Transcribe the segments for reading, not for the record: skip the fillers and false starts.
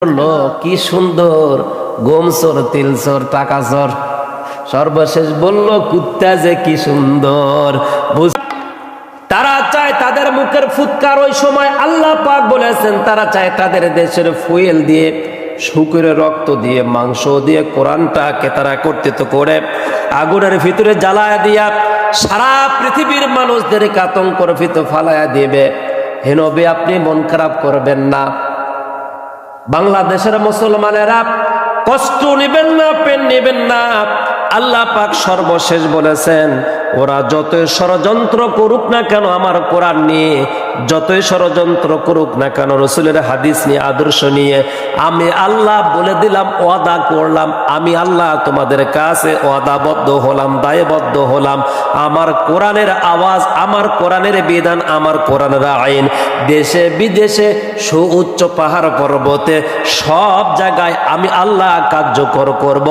বললো কি সুন্দর গম চোর তিল চোর টাকা চোর, সর্বশেষ বলল কুত্তা যে কি সুন্দর। তারা চায় তাদের মুখের ফুৎকার ওই সময় আল্লাহ পাক বলেছেন তারা চায় তাদের দেশের ফুয়েল দিয়ে, শুকুরের রক্ত দিয়ে, মাংস দিয়ে কোরআনটাকে তারা কর্তৃত্ব করে আগুনের ভিতরে জ্বালায়া দিয়া সারা পৃথিবীর মানুষদেরকে আতঙ্কের ভিতরে ফালায়া দিবে। হে নবী, আপনি মন খারাপ করবেন না, বাংলাদেশের মুসলমানেরা কষ্ট নেবেন না, পেন নেবেন না। আল্লাহ পাক সর্বশেষ বলেছেন ওরা যতই ষড়যন্ত্র করুক না কেন আমার কোরআন নিয়ে, যতই ষড়যন্ত্র করুক না কেন রসুলের হাদিস নিয়ে, আদর্শ নিয়ে, আমি আল্লাহ বলে দিলাম, ওয়াদা করলাম, আমি আল্লাহ তোমাদের কাছে ওয়াদাবদ্ধ হলাম, দায়বদ্ধ হলাম। আমার কোরআনের আওয়াজ, আমার কোরআনের বিধান, আমার কোরআনের আইন দেশে বিদেশে সুউচ্চ পাহাড় পর্বতে সব জায়গায় আমি আল্লাহ কার্যকর করব।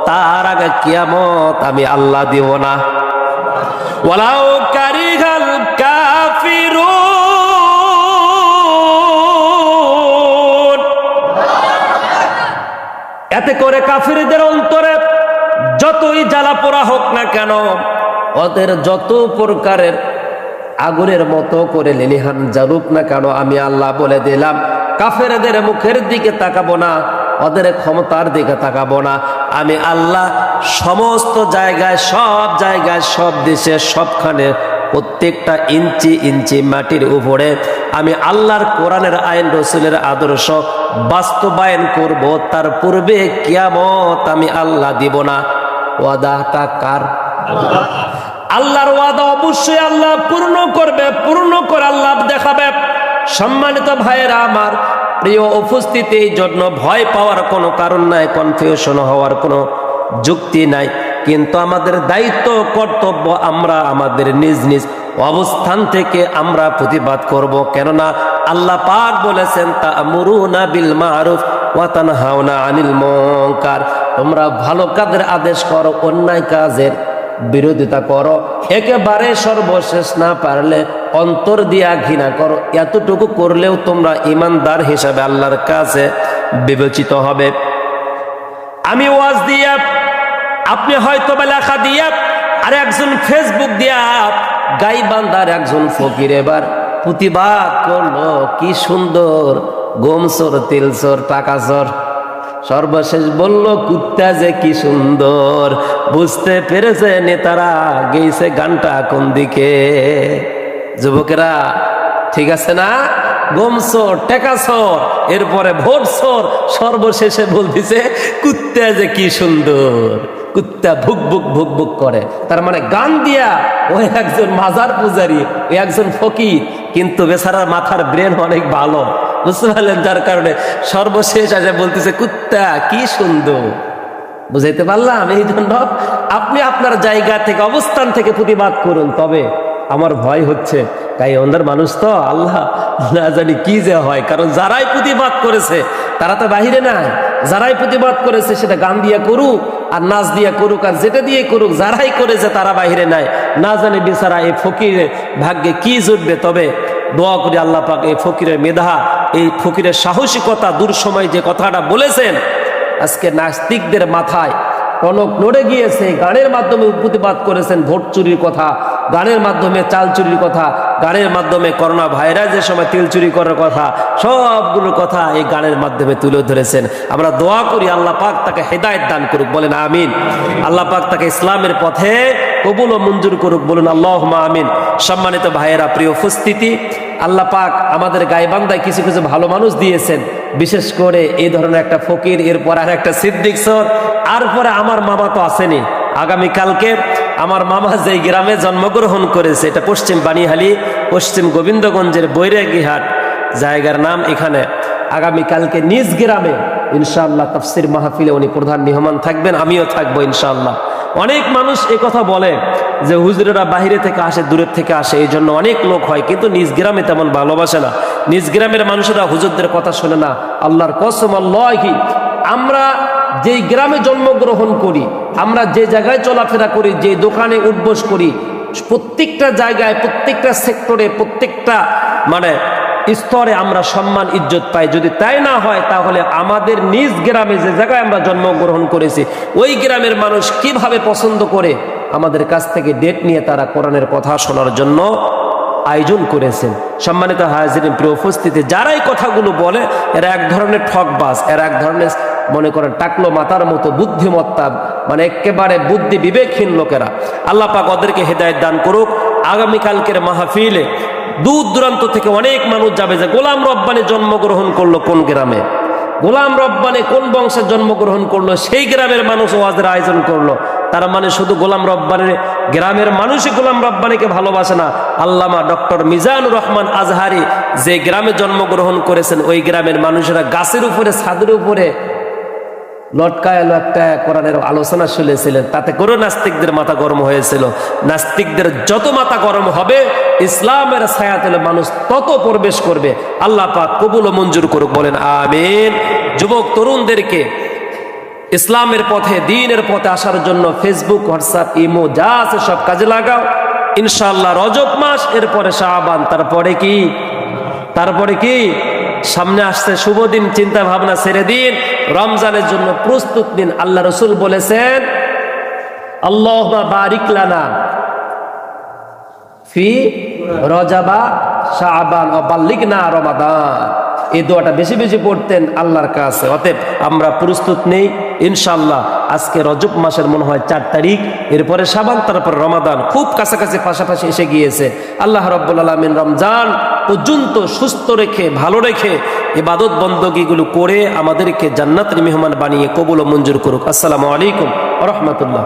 তার আগে কিয়ামত আমি আল্লাহ দিব না। ওয়ালাউ কারিহাল কাফিরুন, এতে করে কাফিরদের অন্তরে যতই জ্বালা পোড়া হোক না কেন, ওদের যত প্রকারের আগুনের মতো করে লেলিহান জ্বালুক না কেন, আমি আল্লাহ বলে দিলাম কাফেরদের মুখের দিকে তাকাবো না, ওদের ক্ষমতার দিকে তাকাবো না। আমি আল্লাহ সমস্ত জায়গায়, সব জায়গায়, সব দেশে, সবখানে প্রত্যেকটা ইঞ্চি ইঞ্চি মাটির উপরে আমি আল্লাহর কোরআনের আইন, রসুলের আদর্শ বাস্তবায়ন করব। তার পূর্বে কিয়ামত আমি আল্লাহ দিব না। ওয়াদাটা কার? আল্লাহর ওয়াদা অবশ্যই আল্লাহ পূর্ণ করবে, পূর্ণ করে আল্লাহ দেখাবে। সম্মানিত ভাইয়েরা আমার, প্রিয় উপস্থিতি, এই জন্য ভয় পাওয়ার কোনো কারণ নাই, কনফিউশন হওয়ার কোনো যুক্তি নাই। কিন্তু আমাদের দায়িত্ব, কর্তব্য, আমরা আমাদের নিজ নিজ অবস্থান থেকে আমরা প্রতিবাদ করব। কেননা আল্লাহ পাক বলেছেন তা'মুরুনা বিল মা'রুফ ওয়া তানহাউনা আনিল মুনকার, তোমরা ভালো কাজের আদেশ করো, অন্যায় কাজের বিরোধিতা করো, একেবারে সর্বশেষ না পারলে অন্তর দিয়া ঘৃণা করো। এতটুকু করলেও তোমরা ইমানদার হিসাবে আল্লাহর কাছে বিবেচিত হবে। আমি ওয়াজ দিয়া, আপনি হয়তো বা লেখা দিয়া, আর একজন ফেসবুক দিয়া গাইবান্ধার একজন ফকির এবার প্রতিবাদ করলো কি সুন্দর গম চোর তিল চোর টাকা চোর, সর্বশেষ বলল কুত্তা যে কি সুন্দর। বুঝতে পেরেছে নেতারা গেছে গানটা কোন দিকে। যুবকেরা ঠিক আছে না? গম চোর, টেকা চোর, এরপরে ভোট চোর, সর্বশেষে বলতেছে কুত্তা যে কি সুন্দর। কুত্তা ভুক ভুক ভুক ভুক করে, তার মানে গান দিয়া ওই একজন মাজার পূজারী, ওই একজন ফকির, কিন্তু বেচারার মাথার ব্রেন অনেক ভালো, বুঝতে পারলেন? যার কারণে সর্বশেষ আসে বলতেছে কুত্তা কি সুন্দর। বুঝাইতে পারলাম? এই জন্য আপনি আপনার জায়গা থেকে, অবস্থান থেকে প্রতিবাদ করুন। তবে আমার ভয় হচ্ছে তাই অন্যান্য মানুষ তো আল্লাহ না জানি কি যে হয়, কারণ যারাই প্রতিবাদ করেছে তারা তো বাহিরে নাই। যারাই প্রতিবাদ করেছে সেটা গান দিয়া করুক আর নাচ দিয়া করুক আর যেটা দিয়ে করুক, যারাই করেছে তারা বাহিরে নাই। না জানি বেচারা এই ফকিরের ভাগ্যে কি জুটবে। তবে দোয়া করি আল্লাহ পাক এই ফকিরের মেধা, এই ফকিরের সাহসিকতা, দূর সময় যে কথাটা বলেছেন, আজকে নাস্তিকদের মাথায় টনক নড়ে গিয়েছে। গানের মাধ্যমে প্রতিবাদ করেছেন ভোট চুরির কথা, গানের মাধ্যমে চাল চুরির কথা, গানের মাধ্যমে করোনা ভাইরাসের সময় তেল চুরি করার কথা, সবগুলোর কথা এই গানের মাধ্যমে তুলে ধরেছেন। আমরা দোয়া করি আল্লাহ পাক তাকে হেদায়েত দান করুক, বলেন আমিন। আল্লাহ পাক তাকে ইসলামের পথে কবুল ও মঞ্জুর করুক, বলুন আল্লাহুম্মা আমিন। সম্মানিত ভাইয়েরা, প্রিয় উপস্থিতি, আল্লাহ পাক আমাদের গাইবান্ধায় কিছু কিছু ভালো মানুষ দিয়েছেন, বিশেষ করে এই ধরনের একটা ফকির, এরপর আর একটা সিদ্দিক স্যার, আর পরে আমার মামা তো আসেনি। আগামীকালকে আমার মামা যেই গ্রামে জন্মগ্রহণ করেছে, এটা পশ্চিম বানিহালি, পশ্চিম গোবিন্দগঞ্জের বৈরাগীহাট জায়গার নাম। এখানে আগামীকালকে নিজ গ্রামে ইনশাআল্লাহ তাফসীর মাহফিলে উনি প্রধান মেহমান থাকবেন, আমিও থাকবো ইনশাআল্লাহ। অনেক মানুষ এই কথা বলে যে হুজুরেরা বাহিরে থেকে আসে, দূরের থেকে আসে, এই জন্য অনেক লোক হয়, কিন্তু নিজ গ্রামে তেমন ভালোবাসে না। নিজ গ্রামের মানুষেরা হুজুরদের কথা শোনে না। আল্লাহর কসম, আল্লাহি, আমরা যেই গ্রামে জন্মগ্রহণ করি, আমরা যে জায়গায় চলাফেরা করি, যে দোকানে উঠবস করি, প্রত্যেকটা জায়গায়, প্রত্যেকটা সেক্টরে, প্রত্যেকটা মানে স্তরে আমরা সম্মান ইজ্জত পাই। যদি তাই না হয় তাহলে আমাদের নিজ গ্রামে যে জায়গায় আমরা জন্মগ্রহণ করেছি ওই গ্রামের মানুষ কিভাবে পছন্দ করে আমাদের কাছ থেকে ডেট নিয়ে তারা কোরআনের কথা শোনার জন্য আয়োজন করেছেন। সম্মানিত হাজিরিন, প্রিয় উপস্থিতি, যারা এই কথাগুলো বলে এরা এক ধরনের ঠকবাজ, এরা এক ধরনের মনে করেন টাকলো মাথার মতো বুদ্ধিমত্তা, মানে একেবারে বুদ্ধি বিবেকহীন লোকেরা। আল্লাহ পাক ওদেরকে হেদায়েত দান করুক। আগামীকালকের মাহফিলে দূর দূরান্ত থেকে অনেক মানুষ যাবে যে গোলাম রব্বানী জন্মগ্রহণ করলো কোন গ্রামে, গোলাম রব্বানী কোন বংশে জন্মগ্রহণ করলো, সেই গ্রামের মানুষ ওয়াজের আয়োজন করলো। তার মানে শুধু গোলাম রব্বানীর গ্রামের মানুষই গোলাম রব্বানীকে ভালোবাসে না, আল্লামা ডক্টর মিজানুর রহমান আজহারি যে গ্রামে জন্মগ্রহণ করেছেন ওই গ্রামের মানুষেরা গাছের উপরে ছাদের উপরে লটকায় একটা কোরআনের আলোচনা শুনেছিলেন, তাতে করে নাস্তিকদের মাথা গরম হয়েছিল। নাস্তিকদের যত মাথা গরম হবে ইসলামের ছায়াতলে মানুষ তত প্রবেশ করবে। আল্লাহ পাক কবুল ও মঞ্জুর করুক, বলেন আমিন। যুবক তরুণদেরকে ইসলামের পথে, দ্বীনের পথে আসার জন্য ফেসবুক, হোয়াটসঅ্যাপ, ইমো যা আছে সব কাজে লাগাও। ইনশাআল্লাহ রজব মাস, এরপরে শাবান, তারপরে কি সামনে আসছে শুভ দিন, চিন্তা ভাবনা ছেড়ে দিন, রমজানের জন্য প্রস্তুত নিন। আল্লাহ রসুল বলেছেন আল্লাহুম্মা বারিক লানা ফি রজাবা শাবান ওয়া বাল্লিগনা রমাদান। এই দোয়াটা বেশি বেশি পড়তেন আল্লাহর কাছে। অতএব আমরা প্রস্তুত নেই ইনশাআল্লাহ। আজকে রজব মাসের মনে হয় 4 তারিখ, এরপরে শাবান, তারপর রমাদান খুব কাছাকাছি পাশাপাশি এসে গিয়েছে। আল্লাহ রাব্বুল আলামিন রমজান পর্যন্ত সুস্থ রেখে, ভালো রেখে ইবাদত বندگিগুলো করে আমাদেরকে জান্নাতের মেহমান বানিয়ে কবুল ও মঞ্জুর করুক। আসসালামু আলাইকুম ওয়া রাহমাতুল্লাহ।